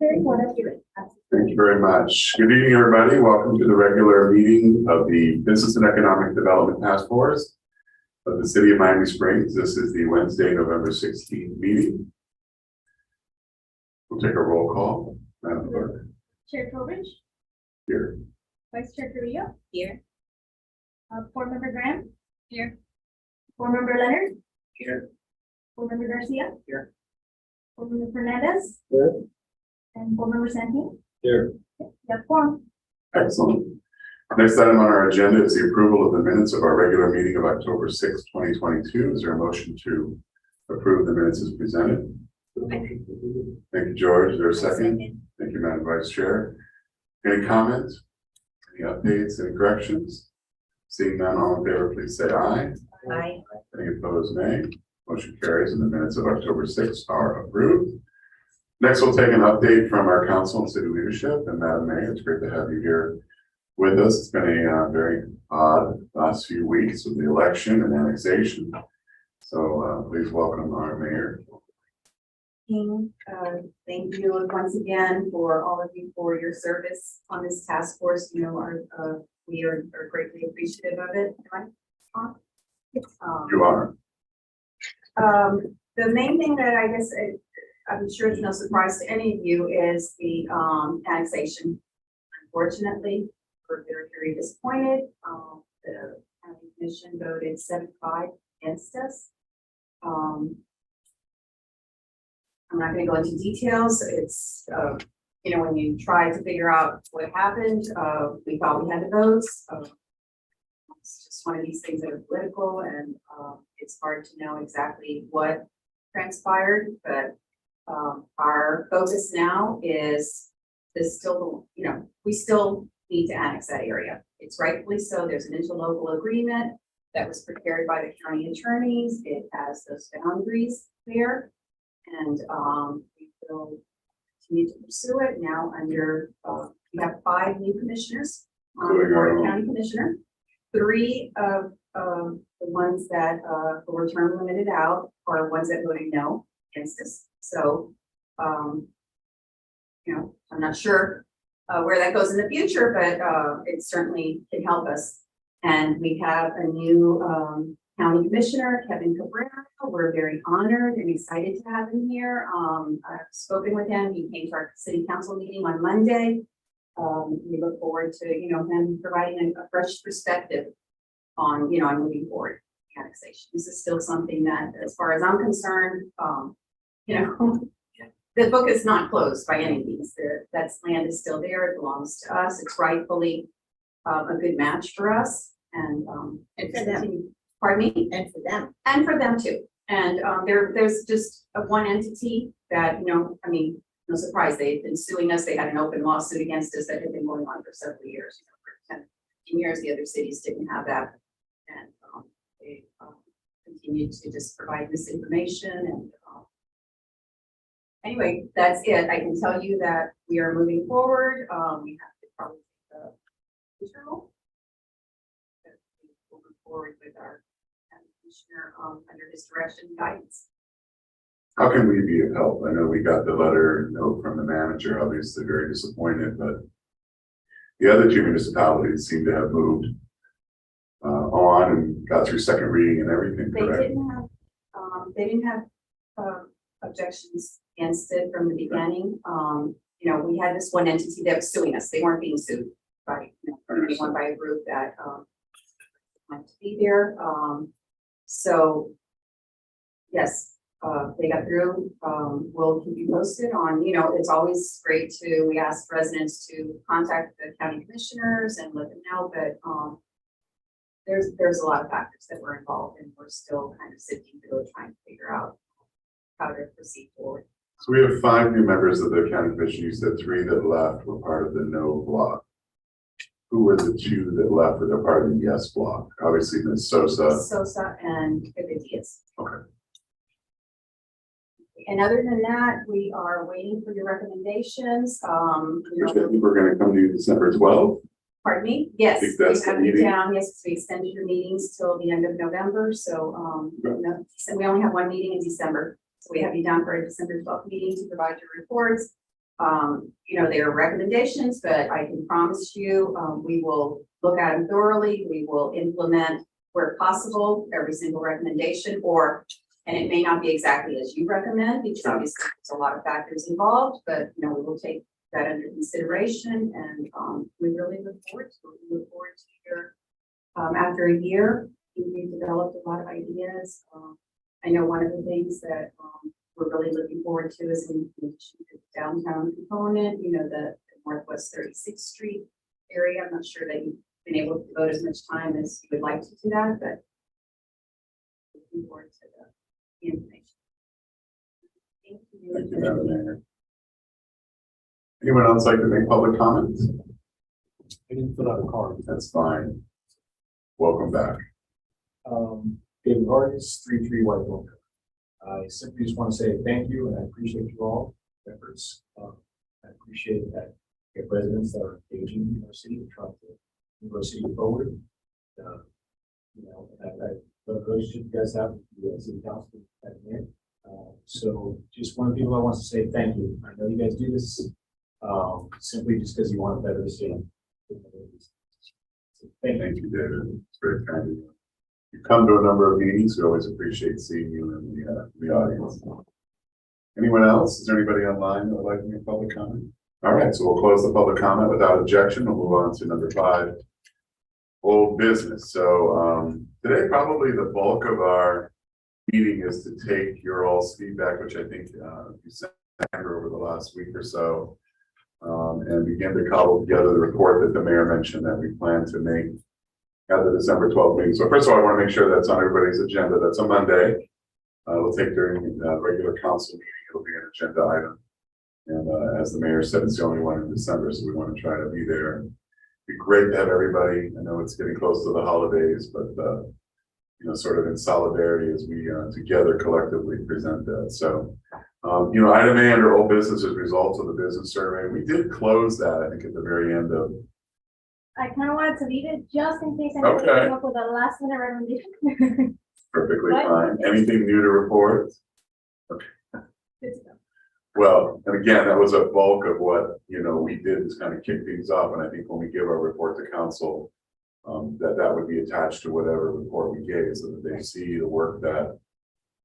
Thank you very much. Good evening, everybody. Welcome to the regular meeting of the Business and Economic Development Task Force of the City of Miami Springs. This is the Wednesday, November 16th meeting. We'll take a roll call. Madam Clerk. Chair Trowbridge. Here. Vice Chair Carrillo. Here. Board Member Graham. Here. Board Member Leonard. Here. Board Member Garcia. Here. Board Member Fernandez. Here. And Board Member Santin. Here. That's four. Excellent. Next item on our agenda is the approval of the minutes of our regular meeting of October 6th, 2022. Is there a motion to approve the minutes as presented? Thank you, George. Is there a second? Thank you, Madam Vice Chair. Any comments? Any updates? Any corrections? Seeing none, all in favor, please say aye. Aye. Any opposed, nay. Motion carries and the minutes of October 6th are approved. Next, we'll take an update from our council and city leadership. And Madam Mayor, it's great to have you here with us. It's been a very odd last few weeks with the election and annexation. So please welcome our mayor. Thank you once again for all of you for your service on this task force. You know, we are greatly appreciative of it. Am I on? You are. The main thing that I guess I'm sure it's no surprise to any of you is the annexation. Unfortunately, we're very, very disappointed. The county commission voted 7-5 against us. I'm not going to go into details. It's, you know, when you try to figure out what happened, we thought we had the votes. It's just one of these things that are political, and it's hard to know exactly what transpired. But our focus now is still, you know, we still need to annex that area. It's rightfully so. There's an interlocal agreement that was prepared by the county attorneys. It has those boundaries there. And we will continue to pursue it now under, we have 5 new commissioners on the board of county commissioner. 3 of the ones that were term limited out are ones that voted no against us. So, you know, I'm not sure where that goes in the future, but it certainly can help us. And we have a new County Commissioner, Kevin Cabrera. We're very honored and excited to have him here. I've spoken with him. He came to our city council meeting on Monday. We look forward to, you know, him providing a fresh perspective on, you know, on moving forward annexation. This is still something that, as far as I'm concerned, you know, the book is not closed by any means. That land is still there. It belongs to us. It's rightfully a good match for us. And for them. Pardon me? And for them. And for them too. And there's just one entity that, you know, I mean, no surprise, they've been suing us. They had an open lawsuit against us that had been going on for several years. You know, for 10 years, the other cities didn't have that. And they continued to just provide misinformation. And anyway, that's it. I can tell you that we are moving forward. We have to probably take the internal. We'll move forward with our commissioner under his direction and guidance. How can we be of help? I know we got the letter note from the manager, obviously very disappointed, but the other 2 municipalities seem to have moved on and got through second reading and everything. Correct? They didn't have objections against it from the beginning. You know, we had this one entity that was suing us. They weren't being sued by, you know, anyone, by a group that wanted to be there. So yes, they got through. We'll keep you posted on, you know, it's always great to, we ask residents to contact the county commissioners and let them know, but there's a lot of factors that were involved, and we're still kind of sifting through it, trying to figure out how to proceed forward. So we have 5 new members of the county commission. You said 3 that left were part of the no block. Who were the 2 that left that are part of the yes block? Obviously, Ms. Sosa and Diaz. Okay. And other than that, we are waiting for your recommendations. We're going to come to you December 12th. Pardon me? Yes, we have you down. Yes, we extended your meetings till the end of November. So, no, we only have 1 meeting in December. So we have you down for a December 12th meeting to provide your reports. They are recommendations, but I can promise you, we will look at them thoroughly. We will implement where possible, every single recommendation, and it may not be exactly as you recommend, because obviously there's a lot of factors involved, but, we will take that under consideration, and, we really look forward to your, after a year, we've developed a lot of ideas. I know one of the things that, we're really looking forward to is in addition to the downtown component, the Northwest 36th Street area. I'm not sure that you've been able to devote as much time as you would like to do that, but looking forward to the information. Thank you. Thank you, Madam Mayor. Anyone else like to make public comments? I didn't fill out a card. That's fine. Welcome back. David Vargas, 33 White Oak. I simply just want to say thank you, and I appreciate you all efforts. I appreciate that we have residents that are engaging in our city, trying to move our city forward. The relationship you guys have with the city council at the end. So just one of the people I want to say thank you. I know you guys do this simply just because you want a better city. So Thank you, David. It's very kind of you. You come to a number of meetings. We always appreciate seeing you in the audience. Anyone else? Is there anybody online that would like to make public comment? All right, so we'll close the public comment without objection. We'll move on to number 5, old business. So today, probably the bulk of our meeting is to take your all's feedback, which I think you sent over the last week or so, and begin to cobble together the report that the mayor mentioned that we plan to make at the December 12th meeting. So first of all, I want to make sure that's on everybody's agenda. That's a Monday. We'll take during the regular council meeting. It'll be an agenda item. And as the mayor said, it's the only one in December, so we want to try to be there. It'd be great to have everybody. I know it's getting close to the holidays, but sort of in solidarity as we together collectively present that. So, item A under old business is results of the business survey. We did close that, I think, at the very end of. I kind of wanted to leave it just in case anybody came up with a last minute recommendation. Perfectly What? fine. Anything new to report? Good to go. Well, and again, that was a bulk of what, we did is kind of kick things off. And I think when we give our report to council, that would be attached to whatever report we gave, so that they see the work that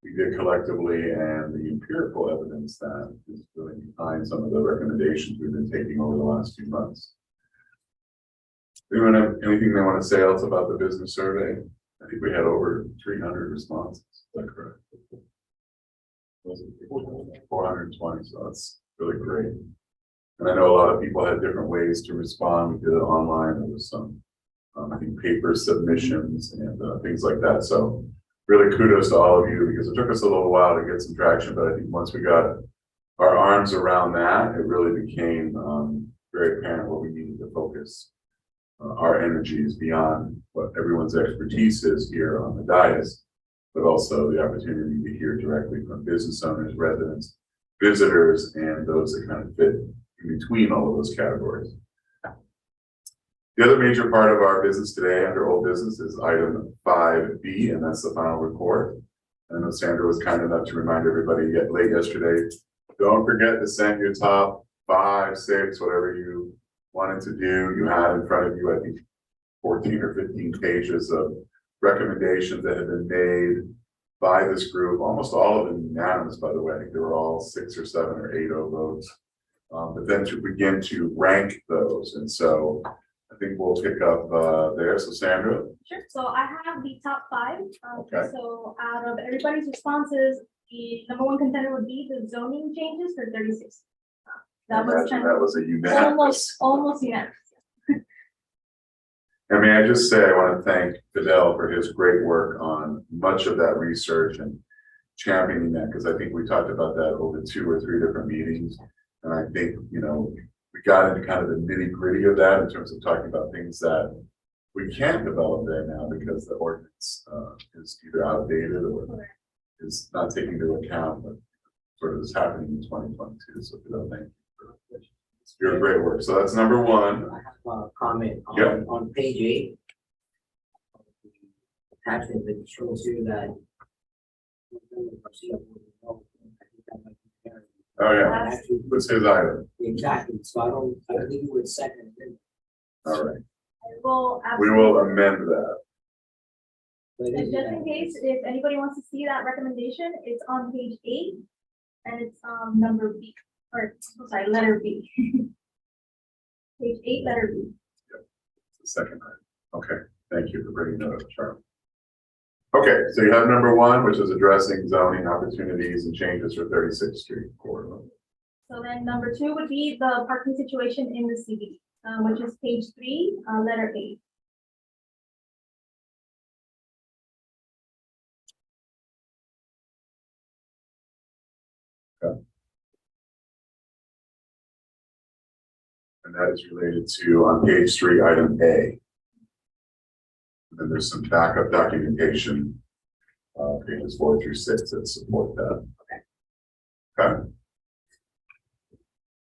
we did collectively and the empirical evidence that is really behind some of the recommendations we've been taking over the last few months. Anyone have anything they want to say else about the business survey? I think we had over 300 responses. Is that correct? Was it 420? So that's really great. And I know a lot of people had different ways to respond. We did it online. There was some, I think, paper submissions and things like that. So really kudos to all of you, because it took us a little while to get some traction. But I think once we got our arms around that, it really became very apparent what we needed to focus our energies beyond what everyone's expertise is here on the dais, but also the opportunity to hear directly from business owners, residents, visitors, and those that kind of fit in between all of those categories. The other major part of our business today under old business is item 5B, and that's the final report. I know Sandra was kind enough to remind everybody late yesterday, don't forget to send your top 5, 6, whatever you wanted to do. You had in front of you, I think, 14 or 15 pages of recommendations that have been made by this group, almost all of them unanimous, by the way. I think they were all 6 or 7 or 8 votes. But then to begin to rank those. And so I think we'll pick up there. So Sandra. Sure. So I have the top 5. Okay. So out of everybody's responses, the number 1 contender would be the zoning changes for 36. That was a unanimous. almost unanimous. And may I just say, I want to thank Fidel for his great work on much of that research and championing that, because I think we talked about that over 2 or 3 different meetings. And I think, we got into kind of the nitty gritty of that in terms of talking about things that we can't develop there now because the ordinance is either outdated or is not taking into account what sort of is happening in 2022. So Fidel, thank you for your great work. So that's number 1. I have a comment on, Yep. on page 8. Attachment that shows you that Oh, yeah, And actually, what's his item? exactly, so I don't think you would second it. All right, I will. we will absolutely- amend that. But it And is just in unanimous. case, if anybody wants to see that recommendation, it's on page 8. And it's number B, or, I'm sorry, letter B. Page 8, letter B. The second item. Okay, thank you for bringing that up, Charlie. Okay, so you have number 1, which is addressing zoning opportunities and changes for 36th Street corridor. So then number 2 would be the parking situation in the CBD, which is page 3, letter A. And that is related to, on page 3, item A. And then there's some backup documentation, pages 4 through 6 that support that. Okay,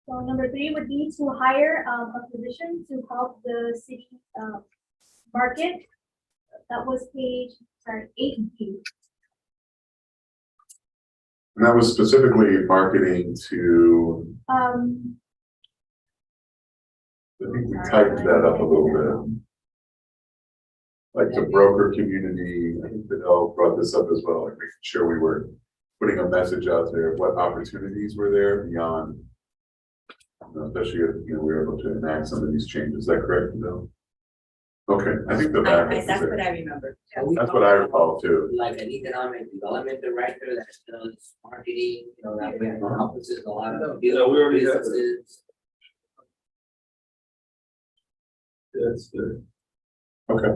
So number 3 would be to hire a physician to help the city market. That was page, sorry, 8B. and that was specifically marketing to, I think we tightened that up a little bit. Like the broker community, I think Fidel brought this up as well, like making sure we were putting a message out there of what opportunities were there beyond. Especially if, we were able to enact some of these changes. Is that correct, Fidel? Okay, I think the backup is That's there. what I remember. So we That's what I talked recall too. about, like an economic development director that does marketing, that way encompasses a lot of Yeah, we already have it. businesses. That's the, Okay,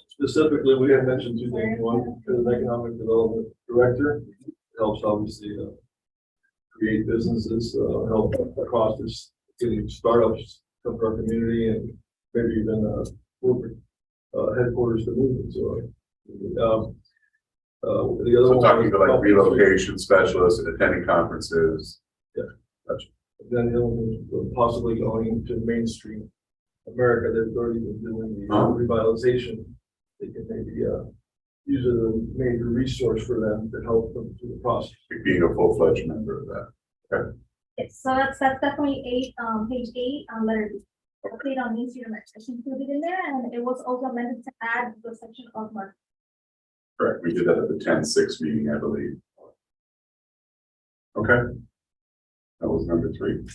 specifically, we had mentioned 2 things. One, as an economic development director, helps obviously create businesses, help across this, getting startups come to our community and maybe even corporate headquarters to move it. So, the other so one. talking to like relocation specialists and attending conferences. Then the other one was possibly going to Main Street America. They've already been doing the revitalization. They can maybe use it as a major resource for them to help them through the process. Being a full-fledged member of that. Yes, so that's definitely page 8, letter B. Update on Main Street America. It's included in there, and it was also amended to add the section of market. Correct, we did that at the 10-6 meeting, I believe. Okay. That was number 3.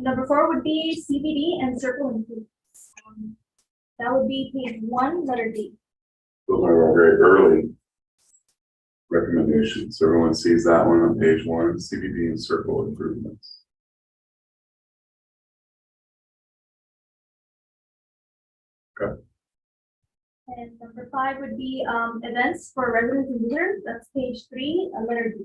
Number 4 would be CBD and circle improvements. That would be page 1, letter D. Those are our very early recommendations. So everyone sees that one on page 1, CBD and circle improvements. And number 5 would be events for residents and visitors. That's page 3, letter D.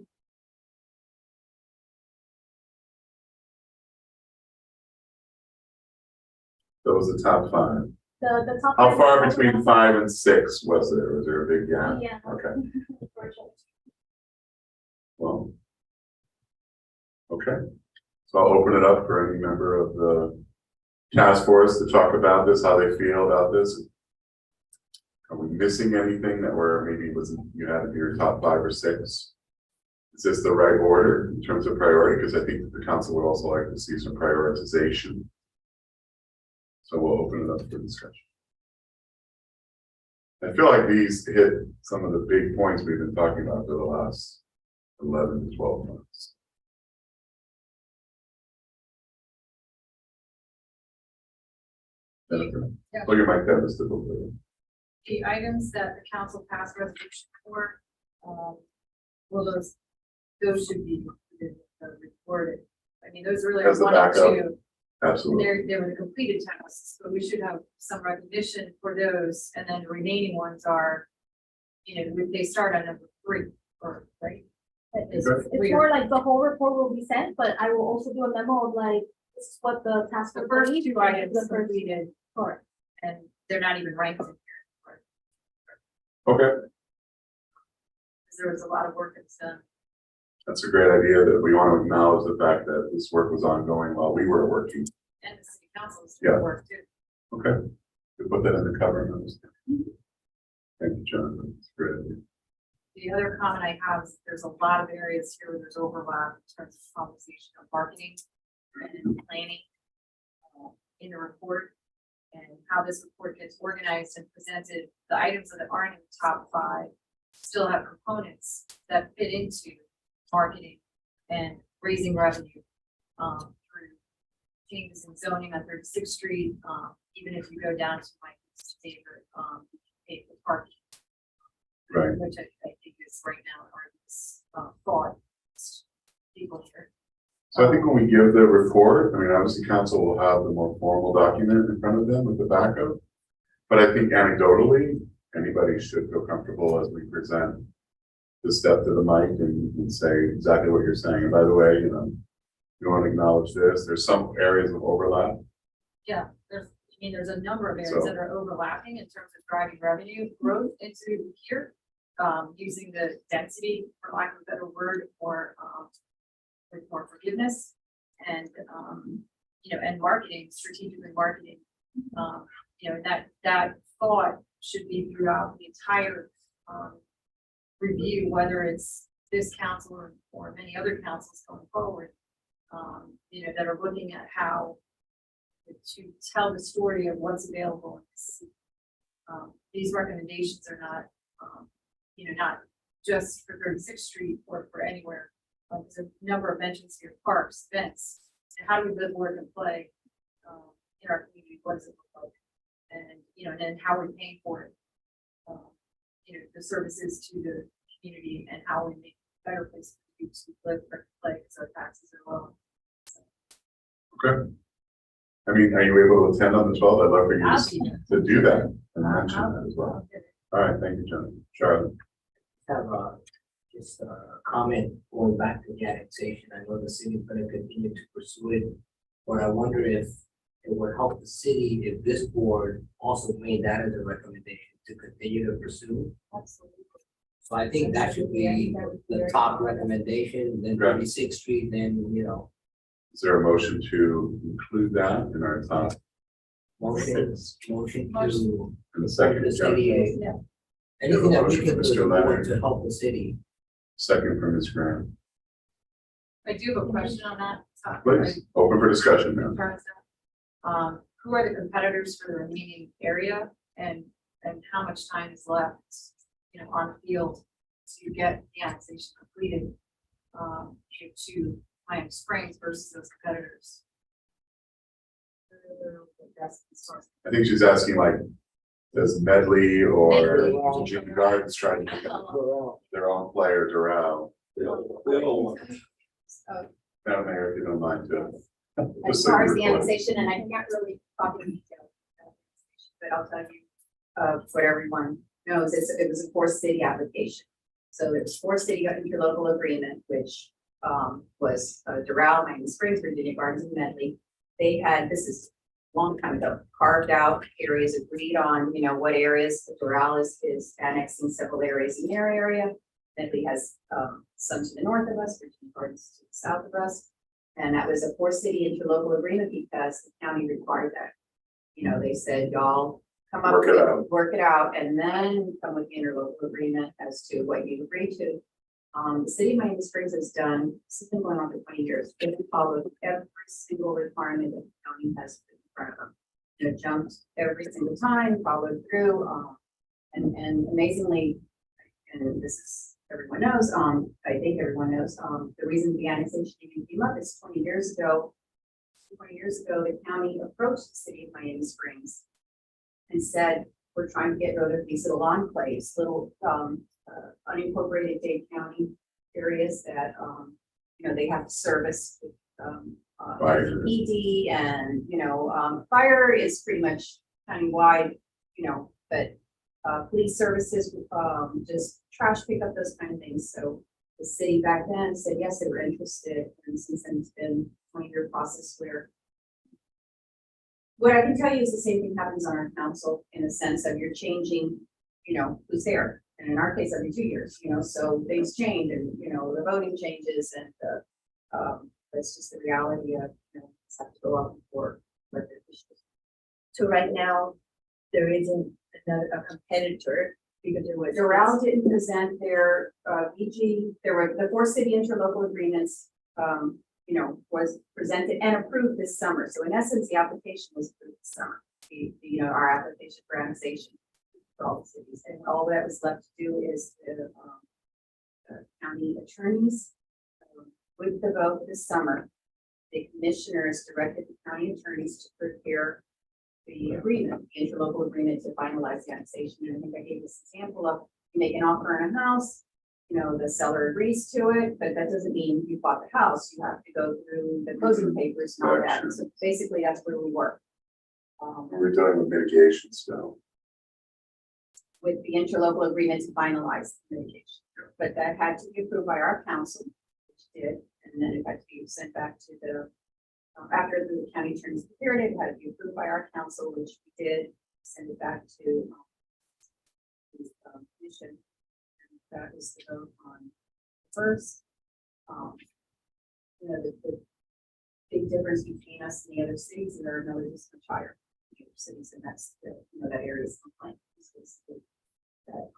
That was the top 5. The top. How five- far between 5 and 6 was there? Was there a big gap? Yeah. Okay, well. Okay, so I'll open it up for any member of the task force to talk about this, how they feel about this. Are we missing anything that maybe you had in your top 5 or 6? Is this the right order in terms of priority? Because I think that the council would also like to see some prioritization. So we'll open it up for discussion. I feel like these hit some of the big points we've been talking about for the last 11 to 12 months. Jennifer, pull your mic down just a little bit. The items that the council passed resolution for, well, those should be recorded. I mean, those really As are the 1 and backup. 2. Absolutely. They were the completed tasks, but we should have some recognition for those, and then the remaining ones are, they start on number 3, or, right? It's Okay. more like the whole report will be sent, but I will also do a memo of like, this is what the task. The force first believes, 2 and items the first. completed, Correct. and they're not even ranked in here, Okay, because there was a lot of work that's done. that's a great idea that we want to acknowledge the fact that this work was ongoing while we were working. And the city council is Yeah. doing work too. Okay, we put that in the cover notes. Thank you, Jonathan. It's a great idea. The other comment I have is there's a lot of areas here where there's overlap in terms of conversation of marketing and planning in the report, and how this report gets organized and presented. The items that aren't in the top 5 still have components that fit into marketing and raising revenue through changes in zoning on 36th Street. Even if you go down to my favorite, pay for parking, Right. which I think is right now our thought people here. So I think when we give the report, I mean, obviously council will have the more formal document in front of them with the backup. But I think anecdotally, anybody should feel comfortable as we present to step to the mic and say exactly what you're saying. And by the way, you want to acknowledge this, there's some areas of overlap. Yeah, there's a number of areas that are overlapping in terms of driving revenue growth into here. Using the density, for lack of a better word, or with more forgiveness, and and marketing, strategically marketing. That thought should be throughout the entire review, whether it's this council or many other councils going forward. That are looking at how to tell the story of what's available in the city. These recommendations are not, not just for 36th Street or for anywhere. There's a number of mentions here: parks, events, and how do we live, work, and play in our community? What does it look like? And then how we're paying for it. The services to the community and how we make a better place for you to live, work, and play, because our taxes are low. Okay. I mean, are you able to attend on the 12th? I'd love for you to do that and mention that as well. All right, thank you, John. Charlotte. Have just a comment going back to the annexation. I know the city is going to continue to pursue it, but I wonder if it would help the city if this board also made that as a recommendation to continue to pursue. Absolutely. So I think that should be the top recommendation, then Right. 36th Street, then, Is there a motion to include that in our top? motion to In the second, the John? city. Yeah. Anything that we Motion can from do Mr. as a board Leonard. to help the city. Second from Ms. Graham. I do have a question on that. Please, open for discussion now. Who are the competitors for the remaining area, and how much time is left, on the field to get the annexation completed, to Miami Springs versus those competitors? I think she's asking like, does Medley or Medley. Junior Gardens try to get their own player Doral? They all want. Madam Mayor, if you don't mind to. As far as the annexation, and I can't really talk in detail, but I'll tell you, what everyone knows, it was a 4-city application. So it's 4-city interlocal agreement, which was Doral, Miami Springs, Virginia Gardens, and Medley. They had, this is a long time ago, carved out areas, agreed on, what areas. Doral is annexing several areas in their area. Medley has some to the north of us, Virginia Gardens to the south of us. And that was a 4-city interlocal agreement because the county required that. They said, y'all come up with, work it out, and then come with the interlocal agreement as to what you agree to. The city of Miami Springs has done, this has been going on for 20 years. They've followed every single requirement that the county has put in front of them. Jumped every single time, followed through, and amazingly, and this is, everyone knows, I think everyone knows, the reason the annexation even came up is 20 years ago, the county approached the city of Miami Springs and said, we're trying to get rid of these little enclaves, little unincorporated Dade County areas that, they have to service with, Fire. ED and, fire is pretty much countywide, but police services, just trash pickup, those kind of things. So the city back then said, yes, they were interested. And since then it's been a 20-year process where what I can tell you is the same thing happens on our council in the sense of you're changing, who's there. And in our case, every 2 years, so things change and, the voting changes and that's just the reality of, it's have to go up for what the issues. So right now, there isn't a competitor we could do it. Doral didn't present their, BG, there were the 4 city interlocal agreements, was presented and approved this summer. So in essence, the application was approved this summer. Our application for annexation for all the cities. And all that was left to do is the county attorneys, with the vote this summer, the commissioners directed the county attorneys to prepare the agreement, the interlocal agreement to finalize the annexation. And I think I gave this example of you make an offer on a house, the seller agrees to it, but that doesn't mean you bought the house. You have to go through the closing papers and all that. Gotcha. So basically, that's where we work. We're dealing with mitigation still. With the interlocal agreement to finalize the mitigation. But that had to be approved by our council, which did, and then it had to be sent back to the, after the county attorneys prepared it, it had to be approved by our council, which we did, send it back to the commission. And that was the vote on first. The big difference between us and the other cities and our millage is much higher than the other cities, and that's the, that area is complaint. That,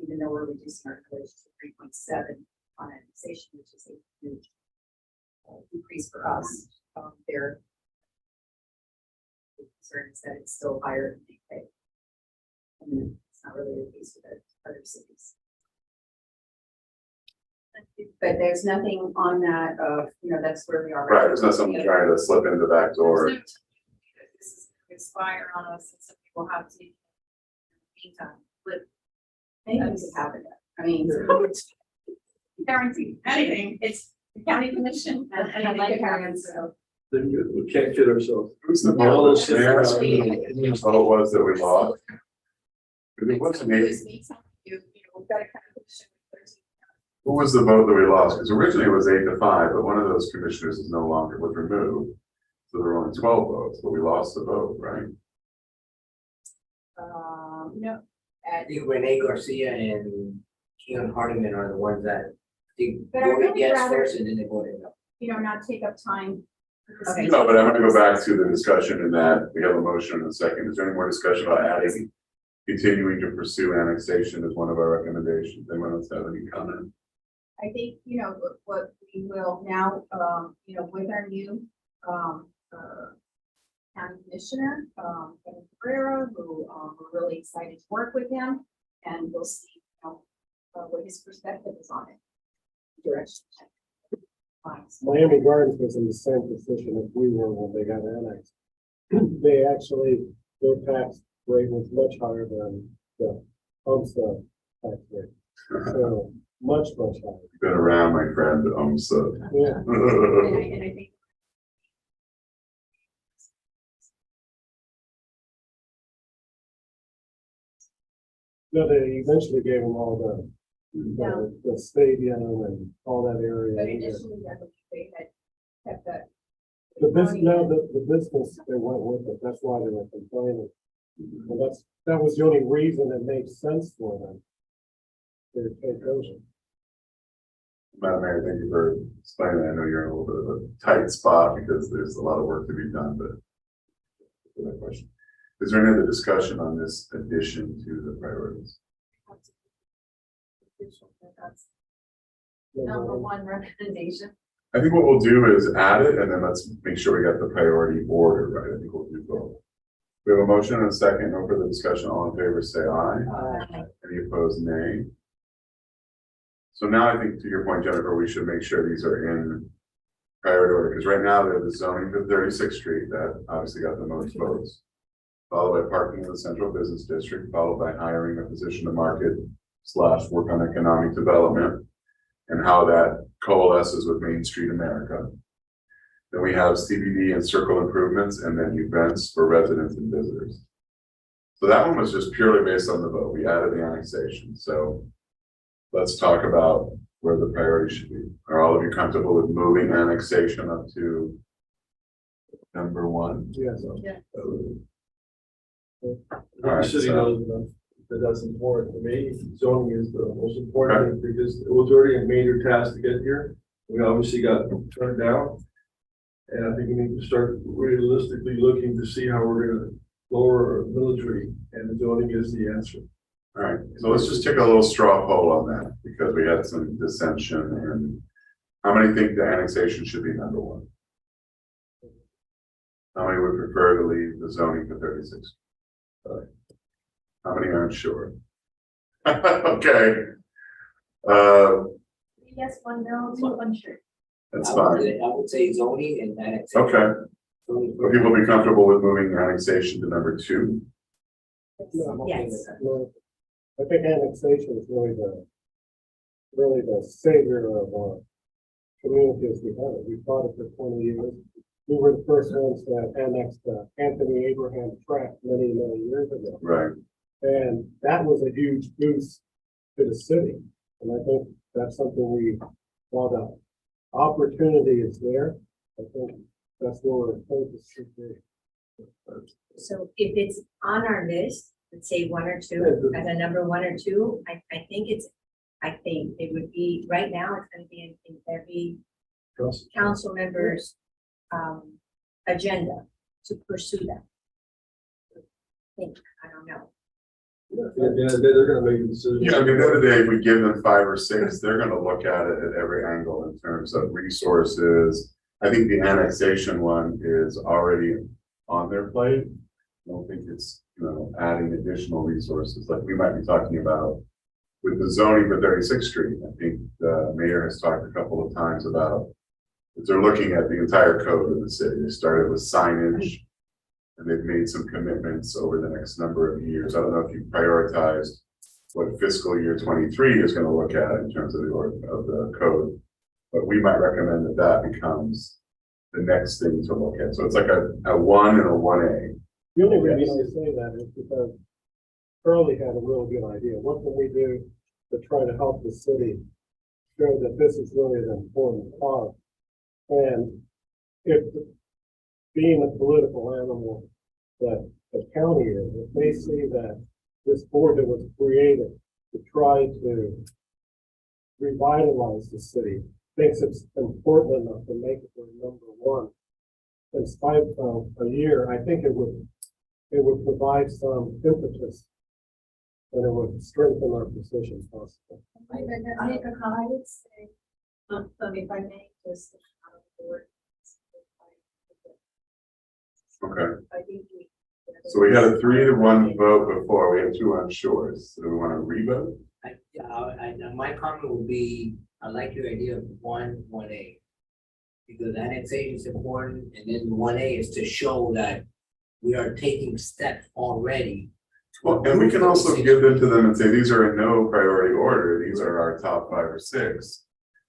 even though we're reducing our millage to 3.7 on annexation, which is a huge increase for us, their concern is that it's still higher than they pay. And it's not really the case with the other cities. But there's nothing on that, that's where we are. Right, there's not someone trying to slip into the back door. There's no telling you that this is going to expire on us, and some people have to, in the meantime, live. Anything could happen. I mean, guarantee anything. It's the county commission and I'd like to happen, so. Then we can't kid ourselves. Who's the All vote? those Mayor, cities- whose vote was that we lost? It wasn't me. We've got a county commission with 13. Who was the vote that we lost? Because originally it was 8-5, but one of those commissioners is no longer, was removed. So there were only 12 votes, but we lost the vote, right? No. I think Renee Garcia and Keon Hardiman are the ones that they But I voted really yes rather- first and then they voted no. Not take up time. Okay. No, but I'm gonna go back to the discussion in that we have a motion in a second. Is there any more discussion about adding, continuing to pursue annexation as one of our recommendations? Anyone else have any comment? I think, what we will now, with our new, county commissioner, Kevin Cabrera, who, we're really excited to work with him, and we'll see, what his perspective is on it. Direction. Miami Gardens was in the same position as we were when they got annexed. They actually, their tax rate was much higher than the homestead tax rate. So much higher. Been around, my friend, so. Yeah, And I think. no, they eventually gave them all the stadium and all that area. But initially, I believe they had kept that. The business, they went with it, that's why they were complaining. And that was the only reason it made sense for them. To take over. Madam Mayor, thank you for explaining that. I know you're in a little bit of a tight spot because there's a lot of work to be done, but. For that question. Is there any other discussion on this addition to the priorities? That's number one recommendation. I think what we'll do is add it and then let's make sure we got the priority order right. I think we'll do both. We have a motion and a second. No further discussion. All in favor, say aye. Any opposed, nay. So now I think to your point, Jennifer, we should make sure these are in priority order because right now they're the zoning for 36th Street that obviously got the most votes. Followed by parking in the central business district, followed by hiring a position to market / work on economic development and how that coalesces with Main Street America. Then we have CBD and circle improvements and then events for residents and visitors. So that one was just purely based on the vote. We added the annexation. So let's talk about where the priority should be. Are all of you comfortable with moving annexation up to number 1? Yes. Yeah. All The right, city so- knows that's important. To me, zoning is the most important thing because it was already a major task to get here. We obviously got turned down. And I think we need to start realistically looking to see how we're gonna lower our military, and the zoning is the answer. All right, so let's just take a little straw poll on that, because we had some dissension, and how many think the annexation should be number one? How many would prefer to leave the zoning for 36? How many aren't sure? Okay. Yes, 1 no, 2 unsure. That's I fine. would say zoning and annexation. Okay, Zoning will people be comfortable with moving annexation to number 2? No, I'm okay Yes. with that. No, I think annexation is really the savior of our community as we have it. We fought it for 20 years. We were the first ones that annexed Anthony Abraham tract many, many years ago. Right. And that was a huge boost to the city. And I think that's something while the opportunity is there, I think that's where our focus should be. So if it's on our list, let's say 1 or 2, as a number 1 or 2, I think it would be, right now, it's gonna be in every council member's agenda to pursue that. I don't know. At the end of the day, they're gonna make a decision. Yeah, I mean, at the end of the day, if we give them 5 or 6, they're gonna look at it at every angle in terms of resources. I think the annexation one is already on their plate. I don't think it's, adding additional resources like we might be talking about with the zoning for 36th Street. I think the mayor has talked a couple of times about that they're looking at the entire code of the city. They started with signage, and they've made some commitments over the next number of years. I don't know if you prioritized what fiscal year 23 is going to look at in terms of the code, but we might recommend that becomes the next thing to look at. So it's like a 1 and a 1A. The only reason I say that is because Curly had a real good idea. What can we do to try to help the city show that this is really an important cause? And if, being a political animal that the county is, if they see that this board that was created to try to revitalize the city thinks it's important enough to make it their number 1 in spite of a year, I think it would provide some impetus and it would strengthen our position possibly. I make a comment, I would say, if I may, just, Okay. I think So we had a 3-1 vote before. We had 2 unsures. So do we want to revote? My comment would be, I like your idea of 1A. Because annexation is important, and then 1A is to show that we are taking steps already. Well, and we can also give them to them and say, these are in no priority order. These are our top 5 or 6.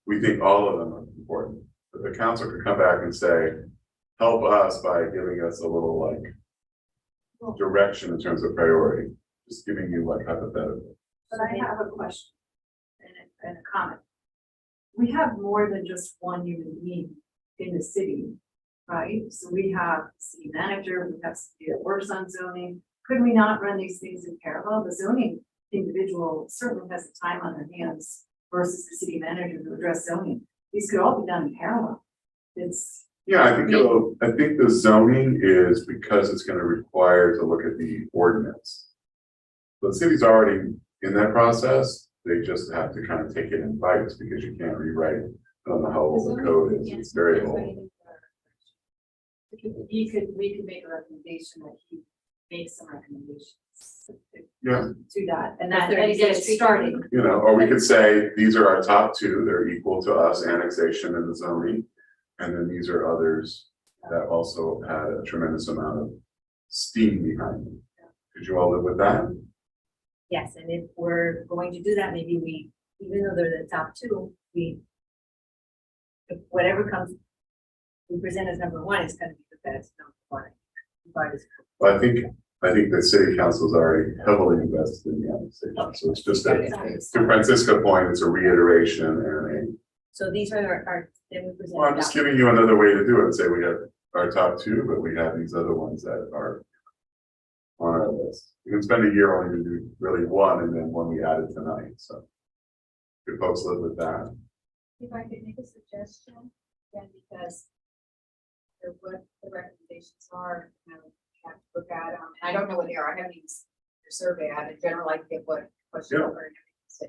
We think all of them are important. But the council could come back and say, help us by giving us a little direction in terms of priority. Just giving you hypothetical. But I have a question and a comment. We have more than just one human being in the city, right? So we have the city manager, we have somebody that works on zoning. Could we not run these things in parallel? The zoning individual certainly has the time on their hands versus the city manager to address zoning. These could all be done in parallel. Yeah, I think the zoning is because it's going to require to look at the ordinance. The city's already in that process. They just have to kind of take it in bites because you can't rewrite it. I don't know how old the code is. It's very old. We could make a recommendation that he makes some recommendations. Yeah. To that, and If that, and get it started. Or we could say, these are our top 2. They're equal to us, annexation and the zoning. And then these are others that also had a tremendous amount of steam behind them. Could you all live with that? Yes, and if we're going to do that, maybe we, even though they're the top 2, if whatever comes, we present as number 1, it's gonna be the best number 1. Regardless. Well, I think the city council is already heavily invested in the annexation. So it's just to Francisco's point, it's a reiteration and So these are our, then we present. well, I'm just giving you another way to do it. Say we have our top 2, but we have these other ones that are on our list. You can spend a year only to do really 1 and then 1 we added tonight. So could folks live with that? if I could make a suggestion, then because What the recommendations are, have to look at, I don't know what they are, I haven't even survey, I have a general idea of what question. Yeah. we're gonna say.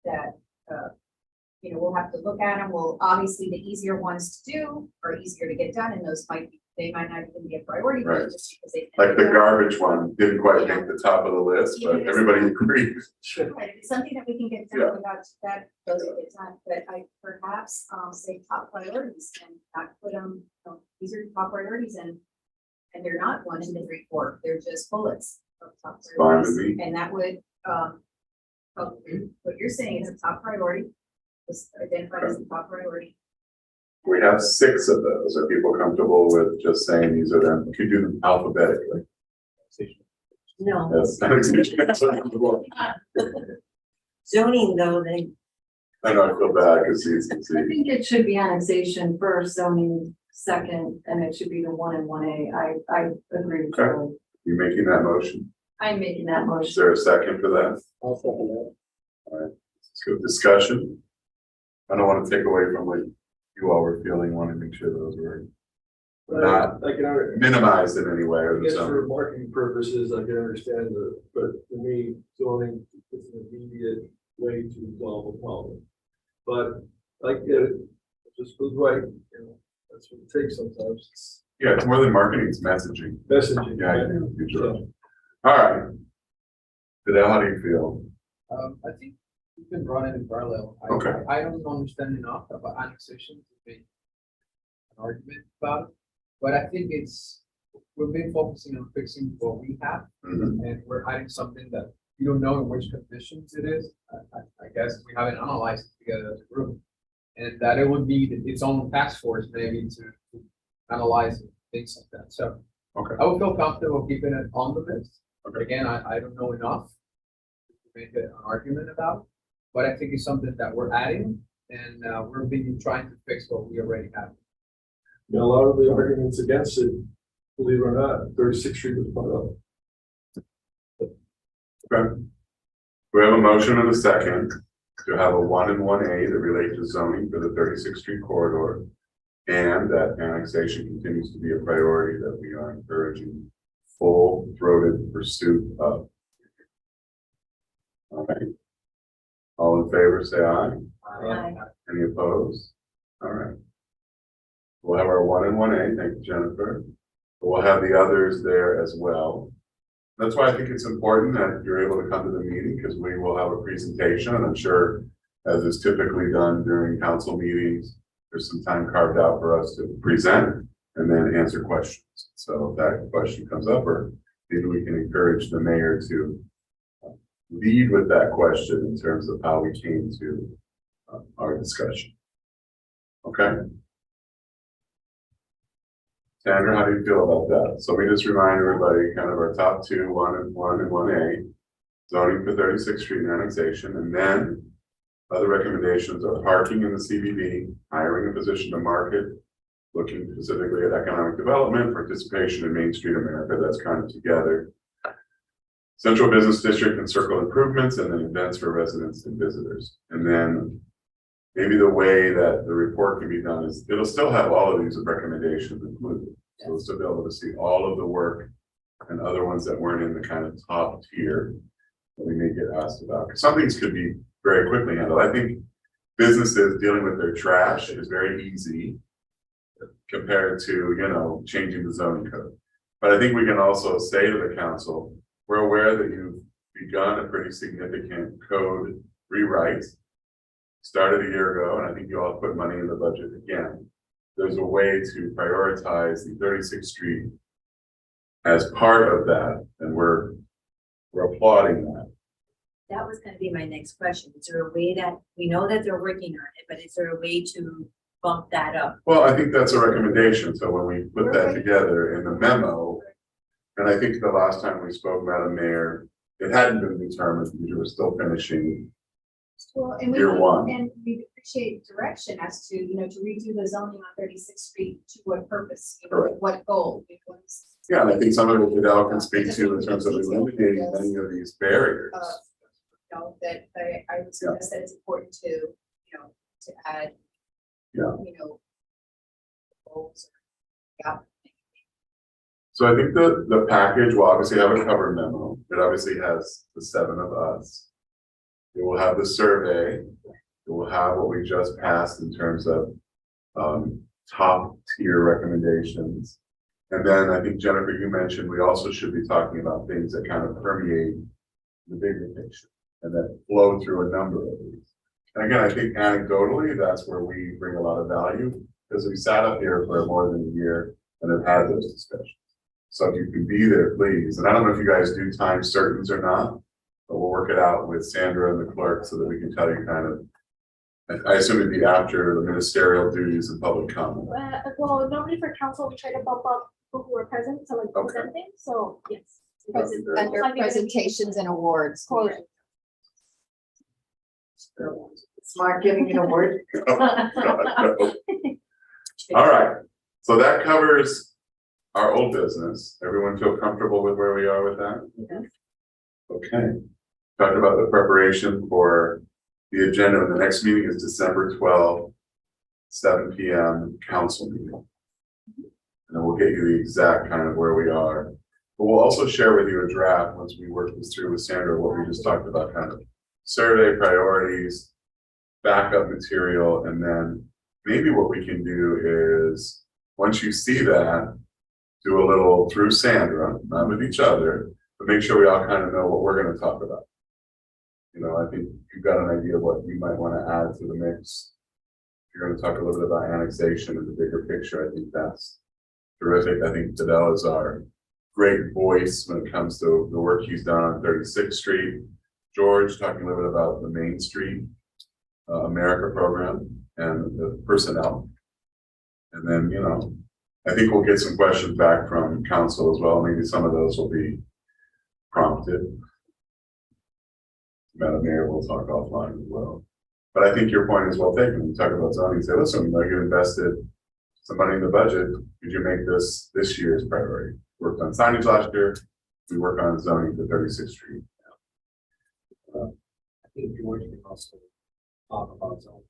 That, you know, we'll have to look at them. Well, obviously, the easier ones to do are easier to get done, and those they might not even be a priority. Right. Just because they. Like the garbage one didn't quite make the top of the list, but everybody agrees. Right, if it's something that we can get Yeah. done without that, those will get done, but I perhaps, say top priorities and not put them, these are top priorities and they're not 1, 2, 3, 4, they're just bullets of top Fine with priorities. me. And that would, what you're saying is a top priority, was identified as a top priority. We have 6 of those. Are people comfortable with just saying these are them? We could do them alphabetically. No, Yes. zoning though, they, I know, I feel bad because he's, I think it should be annexation first, zoning second, and it should be the 1 and 1A. I agree with Okay. Joey. you making that motion? I'm making that Is motion. there a second for that? I'll second that. Let's go discussion. I don't want to take away from what you all were feeling, want to make sure those were not I can, minimized in any way I or guess something. for marketing purposes, I can understand but for me, zoning is an immediate way to solve a problem. But I get it, it just was right, you know, that's what it takes sometimes, it's Yeah, it's more than marketing, it's messaging. messaging. Yeah, I know, you're sure. All right. Fidel, how do you feel? I think we can run it in parallel. Okay. I don't understand enough about annexation to make an argument about it, but I think we've been focusing on fixing what we have, Mhm. and we're adding something that we don't know in which conditions it is. I guess we haven't analyzed it together as a group. And that it would be its own task force maybe to analyze things like that. So Okay. I would feel comfortable keeping it on the list. Okay. Again, I don't know enough to make an argument about, but I think it's something that we're adding and we're trying to fix what we already have. You know, a lot of the arguments against it, believe it or not, 36th Street was part of. Okay. We have a motion and a second to have a 1 and 1A that relate to zoning for the 36th Street corridor. And that annexation continues to be a priority that we are encouraging full-throated pursuit of. All right. All in favor, say aye. Any opposed? All right. We'll have our 1 and 1A, thank you, Jennifer. We'll have the others there as well. That's why I think it's important that you're able to come to the meeting, because we will have a presentation, and I'm sure, as is typically done during council meetings, there's some time carved out for us to present and then answer questions. So if that question comes up, or maybe we can encourage the mayor to lead with that question in terms of how we came to our discussion. Okay? Sandra, how do you feel about that? So we just remind everybody kind of our top 2, 1 and 1A, zoning for 36th Street and annexation, and then other recommendations are parking in the CBD, hiring a position to market, looking specifically at economic development, participation in Main Street America, that's kind of together. Central Business District and circle improvements, and then events for residents and visitors. And then maybe the way that the report can be done is it'll still have all of these recommendations included. So we'll still be able to see all of the work and other ones that weren't in the kind of top tier that we may get asked about. Because some things could be very quickly handled. I think businesses dealing with their trash is very easy compared to, you know, changing the zoning code. But I think we can also say to the council, we're aware that you've begun a pretty significant code rewrite. Started a year ago, and I think you all put money in the budget again. There's a way to prioritize the 36th Street as part of that, and we're applauding that. that was gonna be my next question. Is there a way that, we know that they're working on it, but is there a way to bump that up? Well, I think that's a recommendation. So when we put that together in the memo, and I think the last time we spoke, Madam Mayor, it hadn't been determined because you were still finishing. Well, and Year one. and we appreciate direction as to, you know, to redo the zoning on 36th Street, to what purpose, you know, Correct. what goal, because, Yeah, and I think some of it Fidel can speak to in terms of eliminating many of these barriers. you know, that I would suggest that it's important to, you know, to add, Yeah. you know, goals. Yeah. So I think the package will obviously have a cover memo. It obviously has the 7 of us. It will have the survey. It will have what we just passed in terms of top tier recommendations. And then I think Jennifer, you mentioned we also should be talking about things that kind of permeate the bigger picture and that flow through a number of these. And again, I think anecdotally, that's where we bring a lot of value because we sat up here for more than a year and have had those discussions. So if you can be there, please. And I don't know if you guys do time certains or not, but we'll work it out with Sandra and the clerk so that we can tell you kind of, I assume it'd be after the ministerial duties and public comment. Well, normally for council, we try to bump up people who are present, so like Okay. presenting, so yes. Present Under Like it- presentations and awards. Correct. Smart giving an award. All right, so that covers our old business. Everyone feel comfortable with where we are with that? Okay, talked about the preparation for the agenda. The next meeting is December 12th, 7 p.m. council meeting. And then we'll get you the exact kind of where we are. But we'll also share with you a draft once we work this through with Sandra, what we just talked about, kind of survey priorities, backup material, and then maybe what we can do is, once you see that, do a little through Sandra, not with each other, but make sure we all kind of know what we're going to talk about. You know, I think you've got an idea of what you might want to add to the mix. If you're going to talk a little bit about annexation and the bigger picture, I think that's terrific. I think Fidel is our great voice when it comes to the work he's done on 36th Street. George talking a little bit about the Main Street America program and the personnel. And then, you know, I think we'll get some questions back from council as well. Maybe some of those will be prompted. Madam Mayor, we'll talk offline as well. But I think your point is well taken. We talk about zoning, say, listen, you know, you invested some money in the budget. Could you make this year's priority? Worked on signage last year. We work on zoning for 36th Street. I think George can also talk about some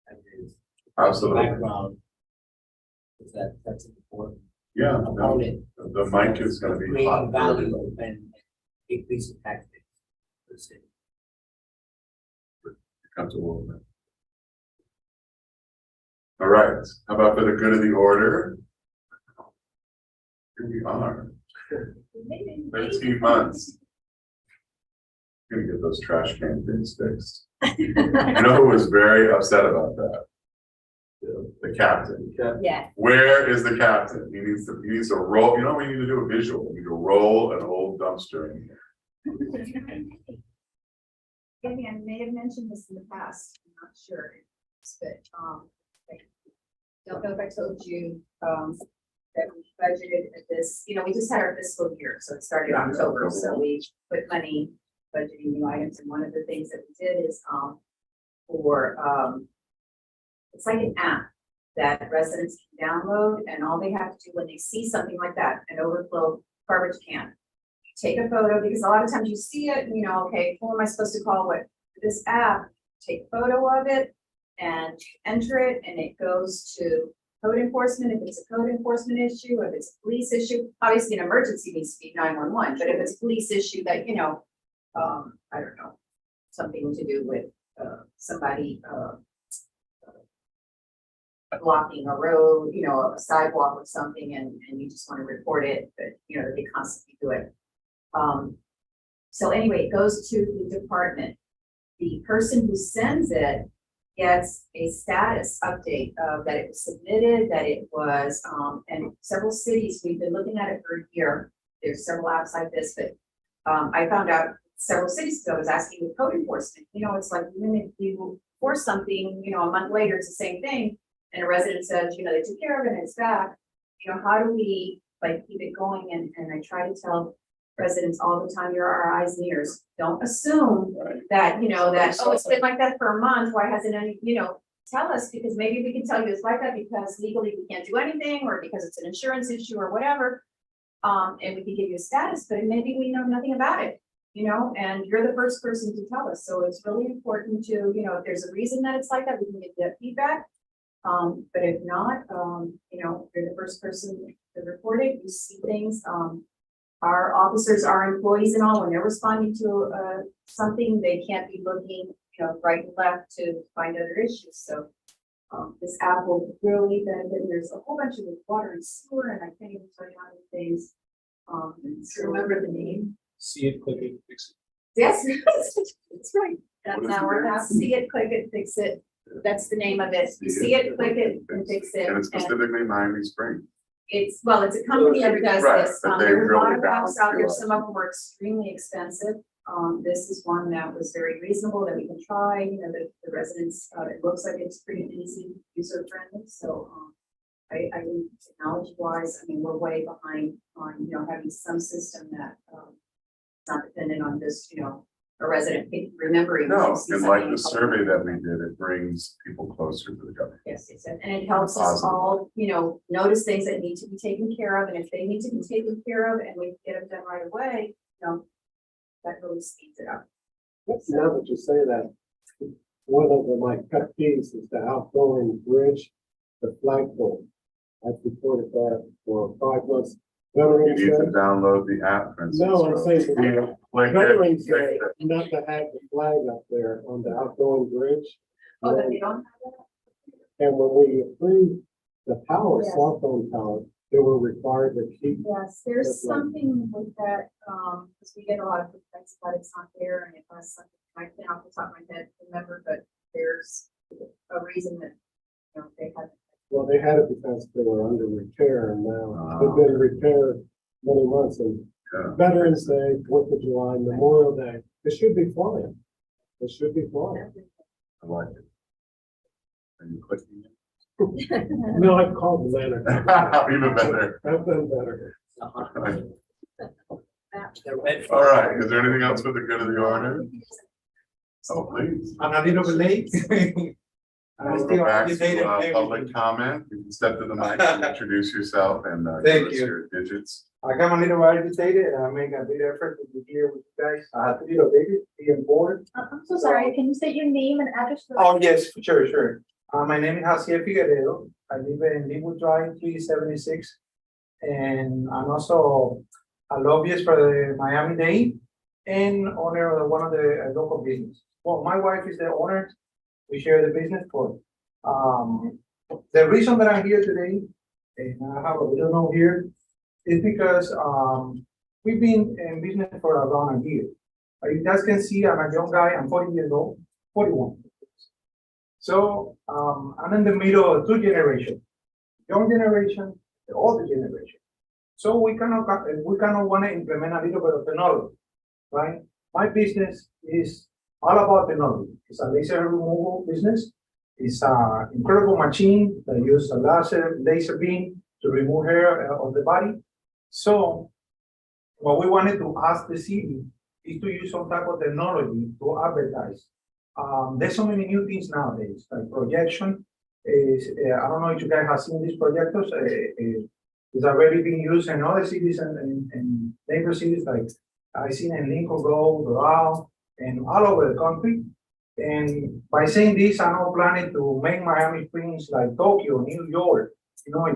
and his Absolutely. background. Is that's an important Yeah. component. The mic is going to be Creating hot for value everybody. and increasing tax base for the city. Comfortable with it. All right, how about for the good of the order? Here we are, 13 months. Gonna get those trash can things fixed. You know who was very upset about that? The captain. Yeah. Where is the captain? He needs to roll, you know, we need to do a visual, we need to roll an old dumpster in here. Maybe I may have mentioned this in the past, I'm not sure, but, I don't know if I told you, that we budgeted at this, you know, we just had our fiscal year, so it started October, so we put money, budgeting new items, and one of the things that we did is, it's like an app that residents can download, and all they have to do when they see something like that, an overflow garbage can, take a photo, because a lot of times you see it, and you know, okay, who am I supposed to call? What this app, take a photo of it and enter it, and it goes to code enforcement. If it's a code enforcement issue, if it's a police issue, obviously an emergency needs to be 911, but if it's a police issue that, you know, I don't know, something to do with somebody blocking a road, you know, a sidewalk or something, and you just want to report it, but you know, they constantly do it. So anyway, it goes to the department. The person who sends it gets a status update of that it was submitted, that it was, and several cities, we've been looking at it for a year. There's several apps like this, but I found out several cities ago, I was asking with code enforcement, you know, it's like, even if you force something, you know, a month later, it's the same thing. And a resident says, you know, they took care of it and it's back. You know, how do we like keep it going? And I try to tell residents all the time, you're our eyes and ears. Don't assume that, you know, that, oh, it's been like that for a month. Why hasn't any, you know, tell us, because maybe we can tell you it's like that because legally we can't do anything, or because it's an insurance issue or whatever. And we can give you a status, but maybe we know nothing about it, you know, and you're the first person to tell us. So it's really important to, you know, if there's a reason that it's like that, we can get that feedback. But if not, you know, you're the first person reported, you see things, our officers are employees and all, when they're responding to, something, they can't be looking, right and left to find other issues, so. This app will really benefit, there's a whole bunch of water and sewer, and I can't even tell you how many things. Remember the name? See it, click it, fix it. Yes, that's right. That's What is how the we're name? now, see it, click it, fix it. That's the name of it. You see it, click it, and fix it. And it's specifically Miami Springs. It's a company that does Right, this. but they There are a lot really of apps balance out there. the Some of them were extremely expensive. This is one that was very reasonable that we can try, the residents, it looks like it's pretty easy, user friendly, so, I think technology wise, I mean, we're way behind on, having some system that, is not dependent on just, a resident remembering. to No, see and like something. the survey that we did, it brings people closer to the government. Yes, it said, and it helps us all, notice things that need to be taken care of, and if they need to be taken care of and we get them done right away, that really speeds it up. Now that you say that, one of my pet peeves is the outgoing bridge, the flagpole. I've reported that for 5 months. You Veterans need to Day, download the app, for instance. No, I'm saying for Yeah, like Veterans that. Day, not to have the flag up there on the outgoing bridge. Oh, that they don't have that? And when we approved the tower, Yes. cell phone tower, they were required to keep. Yes, there's That's right. something with that, because we get a lot of complaints about it's not there, and it was something, I can't off the top of my head remember, but there's a reason that, they have. Well, they had it because they were under repair and now Oh. they've been repaired many months and Yeah. Veterans Day, 4th of July, Memorial Day, it should be flying. It should be flying. I like it. Are you clicking it? No, I've called the Leonard. Even better. I've done better. The red. All right, is there anything else for the good of the order? Oh, please. I'm a little bit late. I'm We'll still go back agitated. to public comment. You can step to the mic and introduce yourself and Thank give us you. your digits. I got a little agitated and I make a big effort to be here with you guys. I have to be located, be on board. I'm so sorry, can you state your name and address? for the Oh, yes, sure. My name is Jaciel Figueredo. I live in Leewood Drive, 376. And I'm also a lobbyist for the Miami-Dade and owner of one of the local business. Well, my wife is the owner. We share the business for. The reason that I'm here today, and I have a little note here, is because we've been in business for around a year. You guys can see I'm a young guy, I'm 40 years old, 41. So I'm in the middle of 2 generations, young generation, the older generation. So we kind of want to implement a little bit of technology, right? My business is all about technology. It's a laser removal business. It's an incredible machine that uses a laser beam to remove hair of the body. So what we wanted to ask the city is to use some type of technology to advertise. There's so many new things nowadays, like projection. I don't know if you guys have seen these projectors. It's already being used in other cities and neighbor cities, like I've seen in Lincoln Grove, Doral, and all over the country. And by saying this, I'm not planning to make Miami Springs like Tokyo, New York.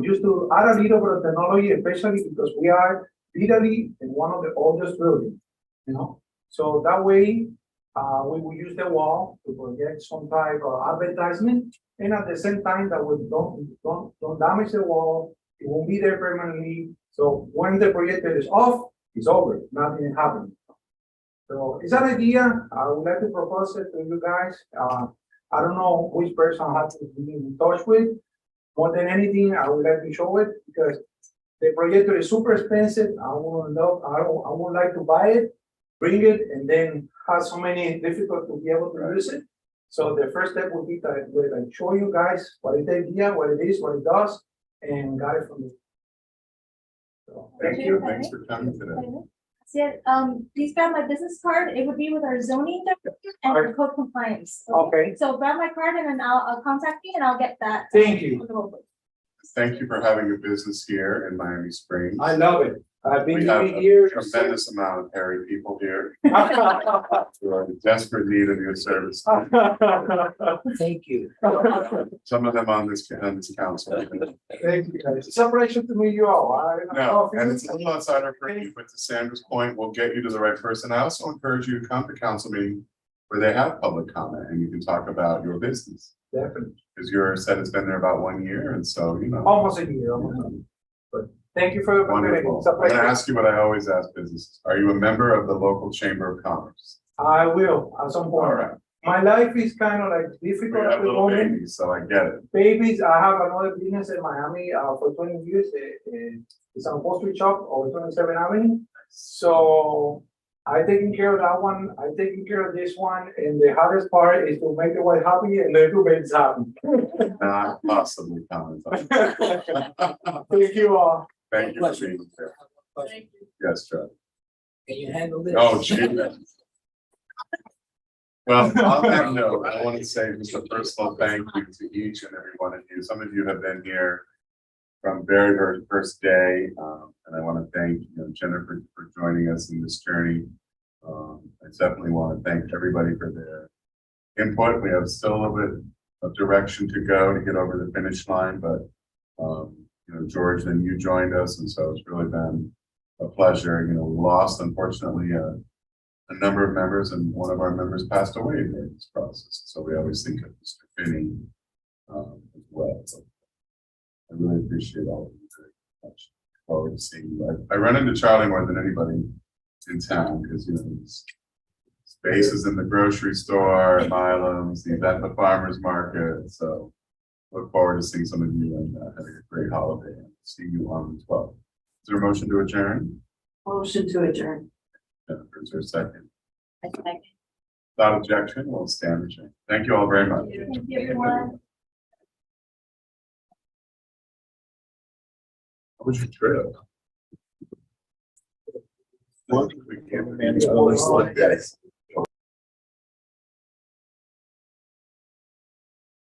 Just to add a little bit of technology, especially because we are literally in one of the oldest buildings, So that way, we will use the wall to project some type of advertisement, and at the same time that we don't damage the wall. It won't be there permanently. So when the projector is off, it's over. Nothing is happening. So it's an idea. I would like to propose it to you guys. I don't know which person I have to be in touch with. More than anything, I would like to show it because the projector is super expensive. I would like to buy it, bring it, and then have so many difficult to be able to use it. So the first step would be to show you guys what is the idea, what it is, what it does, and got it from there. So, Thank you. Thanks for coming today. Please grab my business card. It would be with our zoning director and our code compliance. Okay. So grab my card and then I'll contact you and I'll get that. Thank you. Thank you for having a business here in Miami Springs. I love it. I've been We have living a here. tremendous amount of hairy people here who are in desperate need of your service. Thank you. Some of them on this council. Thank you, guys. It's a pleasure to meet you all. No, and it's a little outside our purview, but to Sandra's point, we'll get you to the right person. I also encourage you to come to council meeting where they have public comment and you can talk about your business. Definitely. Because you said it's been there about 1 year, and so, you know. Almost a year, almost a year. But thank you for the opportunity. Wonderful. It's a I'm gonna pleasure. ask you what I always ask businesses. Are you a member of the local chamber of commerce? I will at some All point. right. My life is kind of like We difficult at have the little moment. babies, so I get it. Babies, I have another business in Miami for 20 years. It's an upholstery shop over 27 Avenue. So I taking care of that one. I taking care of this one. And the hardest part is to make the wife happy and the two babies happy. Not possibly comment on it. Thank you all. Thank you for being here. Question. Yes, Joe. Can you handle this? Oh, gee. Well, on that note, I want to say just a personal thank you to each and every one of you. Some of you have been here from very first day. And I want to thank Jennifer for joining us in this journey. I definitely want to thank everybody for their input. We have still a little bit of direction to go to get over the finish line, but George, then you joined us, and so it's really been a pleasure. We lost, unfortunately, a number of members, and one of our members passed away during this process. So we always think of Mr. Finney as well. So I really appreciate all of you very much. Forward to seeing you. I run into Charlie more than anybody in town because his space is in the grocery store, Milam's, he's at the farmer's market. So look forward to seeing some of you and having a great holiday and see you on the 12th. Is there a motion to adjourn? Motion to adjourn. Jennifer, is there a second? I second. Without objection, we'll stand adjourned. Thank you all very much. Thank you, everyone. How was your trip? We can't.